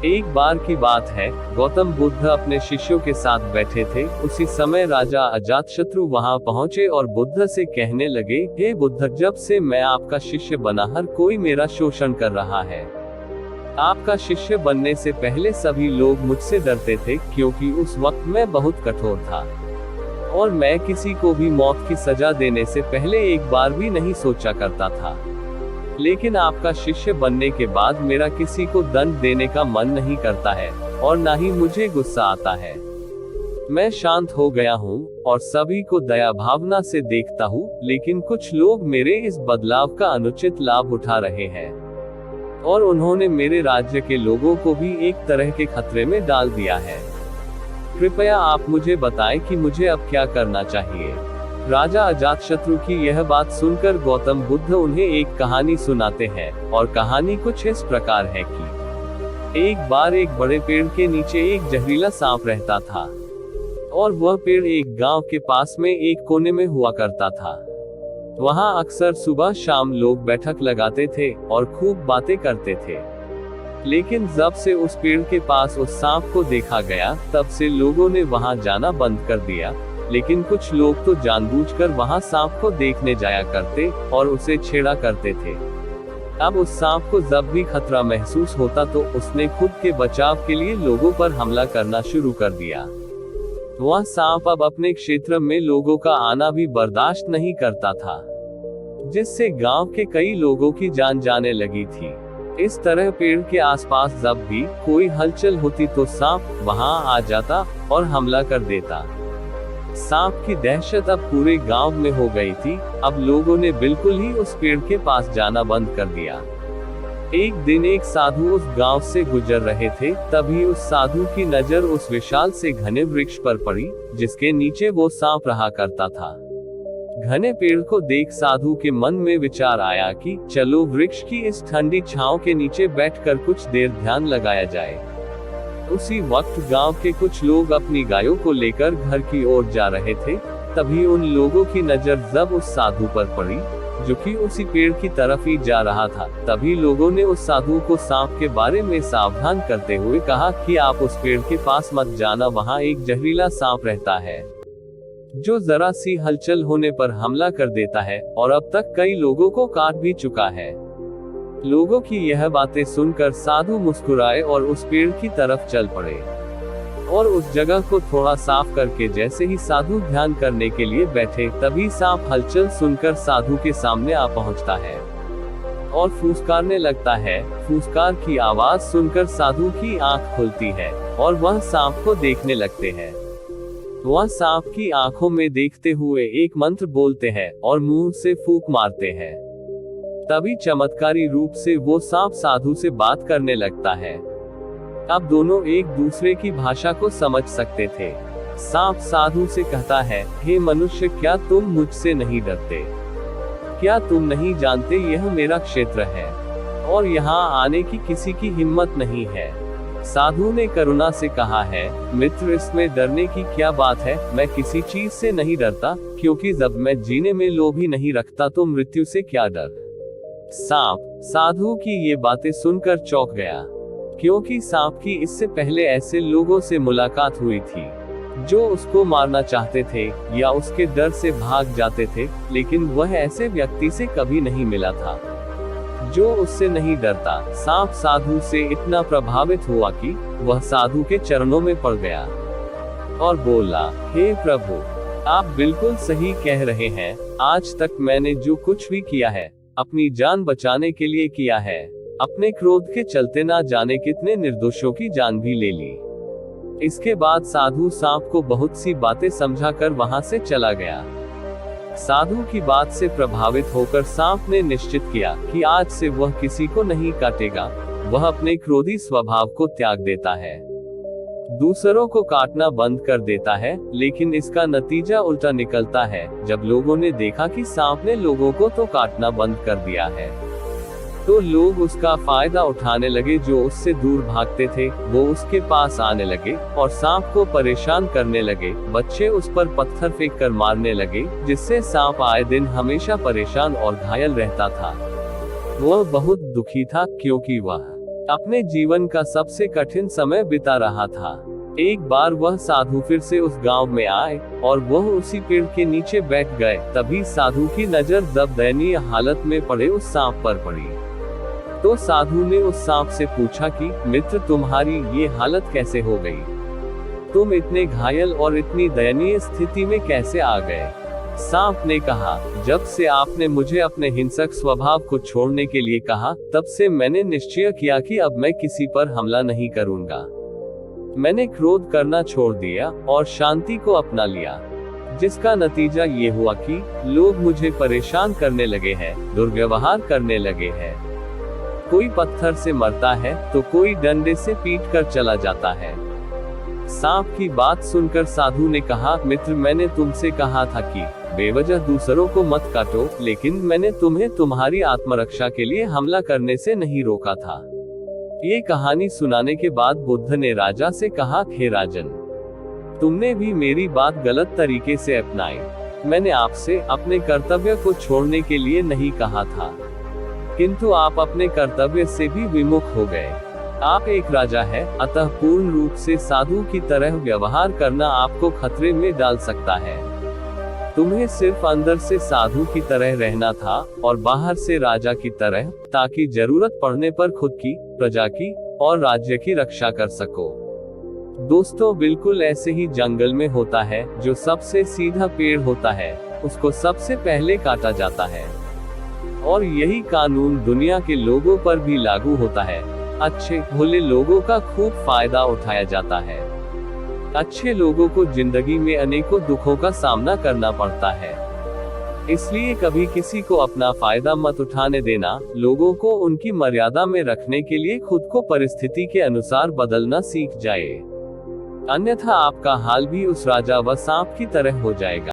एक बार की बात है, गौतम बुद्ध अपने शिष्यों के साथ बैठे थे। उसी समय राजा अजातशत्रु वहां पहुंचे और बुद्ध से कहने लगे, हे बुद्ध, जब से मैं आपका शिष्य बना हर कोई मेरा शोषण कर रहा है। आपका शिष्य बनने से पहले सभी लोग मुझसे डरते थे, क्योंकि उस वक्त मैं बहुत कठोर था और मैं किसी को भी मौत की सजा देने से पहले एक बार भी नहीं सोचा करता था। लेकिन आपका शिष्य बनने के बाद मेरा किसी को दंड देने का मन नहीं करता है और ना ही मुझे गुस्सा आता है। मैं शांत हो गया हूँ और सभी को दया भावना से देखता हूँ, लेकिन कुछ लोग मेरे इस बदलाव का अनुचित लाभ उठा रहे हैं और उन्होंने मेरे राज्य के लोगों को भी एक तरह के खतरे में डाल दिया है। कृपया आप मुझे बताएं कि मुझे अब क्या करना चाहिए। राजा अजातशत्रु की यह बात सुनकर गौतम बुद्ध उन्हें एक कहानी सुनाते हैं और कहानी कुछ इस प्रकार है कि एक बार एक बड़े पेड़ के नीचे एक जहरीला सांप रहता था और वह पेड़ एक गांव के पास में एक कोने में हुआ करता था। वहां अक्सर सुबह शाम लोग बैठक लगाते थे और खूब बातें करते थे। लेकिन जब से उस पेड़ के पास उस सांप को देखा गया, तब से लोगों ने वहां जाना बंद कर दिया। लेकिन कुछ लोग तो जानबूझकर वहां सांप को देखने जाया करते और उसे छेड़ा करते थे। अब उस सांप को जब भी खतरा महसूस होता तो उसने खुद के बचाव के लिए लोगों पर हमला करना शुरू कर दिया। वह सांप अब अपने क्षेत्र में लोगों का आना भी बर्दाश्त नहीं करता था, जिससे गांव के कई लोगों की जान जाने लगी थी। इस तरह पेड़ के आसपास जब भी कोई हलचल होती तो सांप वहां आ जाता और हमला कर देता। सांप की दहशत अब पूरे गांव में हो गई थी। अब लोगों ने बिल्कुल ही उस पेड़ के पास जाना बंद कर दिया। एक दिन एक साधु उस गांव से गुजर रहे थे, तभी उस साधु की नजर उस विशाल से घने वृक्ष पर पड़ी, जिसके नीचे वो सांप रहा करता था। घने पेड़ को देख साधु के मन में विचार आया कि चलो वृक्ष की इस ठंडी छांव के नीचे बैठकर कुछ देर ध्यान लगाया जाए। उसी वक्त गांव के कुछ लोग अपनी गायों को लेकर घर की ओर जा रहे थे। तभी उन लोगों की नजर जब उस साधु पर पड़ी, जो कि उसी पेड़ की तरफ ही जा रहा था, तभी लोगों ने उस साधु को सांप के बारे में सावधान करते हुए कहा कि आप उस पेड़ के पास मत जाना, वहां एक जहरीला सांप रहता है जो जरा सी हलचल होने पर हमला कर देता है और अब तक कई लोगों को काट भी चुका है। लोगों की यह बातें सुनकर साधु मुस्कुराए और उस पेड़ की तरफ चल पड़े और उस जगह को थोड़ा साफ करके जैसे ही साधु ध्यान करने के लिए बैठे, तभी सांप हलचल सुनकर साधु के सामने आ पहुंचता है और फुसकारने लगता है। फुसकार की आवाज सुनकर साधु की आंख खुलती है और वह सांप को देखने लगते हैं। वह सांप की आंखों में देखते हुए एक मंत्र बोलते हैं और मुंह से फूंक मारते हैं। तभी चमत्कारी रूप से वो सांप साधु से बात करने लगता है। अब दोनों एक दूसरे की भाषा को समझ सकते थे। सांप साधु से कहता है, हे मनुष्य, क्या तुम मुझसे नहीं डरते? क्या तुम नहीं जानते यह मेरा क्षेत्र है और यहाँ आने की किसी की हिम्मत नहीं है? साधु ने करुणा से कहा है, मित्र, इसमें डरने की क्या बात है? मैं किसी चीज से नहीं डरता, क्योंकि जब मैं जीने में लोभ ही नहीं रखता तो मृत्यु से क्या डर। सांप साधु की ये बातें सुनकर चौंक गया, क्योंकि सांप की इससे पहले ऐसे लोगों से मुलाकात हुई थी जो उसको मारना चाहते थे या उसके डर से भाग जाते थे, लेकिन वह ऐसे व्यक्ति से कभी नहीं मिला था जो उससे नहीं डरता। सांप साधु से इतना प्रभावित हुआ कि वह साधु के चरणों में पड़ गया और बोला, हे प्रभु, आप बिल्कुल सही कह रहे हैं। आज तक मैंने जो कुछ भी किया है अपनी जान बचाने के लिए किया है। अपने क्रोध के चलते ना जाने कितने निर्दोषों की जान भी ले ली। इसके बाद साधु सांप को बहुत सी बातें समझाकर वहां से चला गया। साधु की बात से प्रभावित होकर सांप ने निश्चित किया कि आज से वह किसी को नहीं काटेगा। वह अपने क्रोधी स्वभाव को त्याग देता है, दूसरों को काटना बंद कर देता है। लेकिन इसका नतीजा उल्टा निकलता है। जब लोगों ने देखा कि सांप ने लोगों को तो काटना बंद कर दिया है, तो लोग उसका फायदा उठाने लगे। जो उससे दूर भागते थे वो उसके पास आने लगे और सांप को परेशान करने लगे। बच्चे उस पर पत्थर फेंक कर मारने लगे, जिससे सांप आए दिन हमेशा परेशान और घायल रहता था। वह बहुत दुखी था, क्योंकि वह अपने जीवन का सबसे कठिन समय बिता रहा था। एक बार वह साधु फिर से उस गांव में आए और वह उसी पेड़ के नीचे बैठ गए। तभी साधु की नजर जब दयनीय हालत में पड़े उस सांप पर पड़ी, तो साधु ने उस सांप से पूछा कि मित्र, तुम्हारी ये हालत कैसे हो गई? तुम इतने घायल और इतनी दयनीय स्थिति में कैसे आ गए? सांप ने कहा, जब से आपने मुझे अपने हिंसक स्वभाव को छोड़ने के लिए कहा, तब से मैंने निश्चय किया कि अब मैं किसी पर हमला नहीं करूंगा। मैंने क्रोध करना छोड़ दिया और शांति को अपना लिया, जिसका नतीजा ये हुआ कि लोग मुझे परेशान करने लगे हैं, दुर्व्यवहार करने लगे हैं। कोई पत्थर से मरता है तो कोई डंडे से पीट कर चला जाता है। सांप की बात सुनकर साधु ने कहा, मित्र, मैंने तुमसे कहा था कि बेवजह दूसरों को मत काटो, लेकिन मैंने तुम्हें तुम्हारी आत्मरक्षा के लिए हमला करने से नहीं रोका था। ये कहानी सुनाने के बाद बुद्ध ने राजा से कहा, हे राजन, तुमने भी मेरी बात गलत तरीके से अपनाई। मैंने आपसे अपने कर्तव्य को छोड़ने के लिए नहीं कहा था, किंतु आप अपने कर्तव्य से भी विमुख हो गए। आप एक राजा है, अतः पूर्ण रूप से साधु की तरह व्यवहार करना आपको खतरे में डाल सकता है। तुम्हें सिर्फ अंदर से साधु की तरह रहना था और बाहर से राजा की तरह, ताकि जरूरत पड़ने पर खुद की, प्रजा की और राज्य की रक्षा कर सको। दोस्तों, बिल्कुल ऐसे ही जंगल में होता है, जो सबसे सीधा पेड़ होता है उसको सबसे पहले काटा जाता है। और यही कानून दुनिया के लोगों पर भी लागू होता है। अच्छे भोले लोगों का खूब फायदा उठाया जाता है। अच्छे लोगों को जिंदगी में अनेकों दुखों का सामना करना पड़ता है। इसलिए कभी किसी को अपना फायदा मत उठाने देना। लोगों को उनकी मर्यादा में रखने के लिए खुद को परिस्थिति के अनुसार बदलना सीख जाए, अन्यथा आपका हाल भी उस राजा व सांप की तरह हो जाएगा।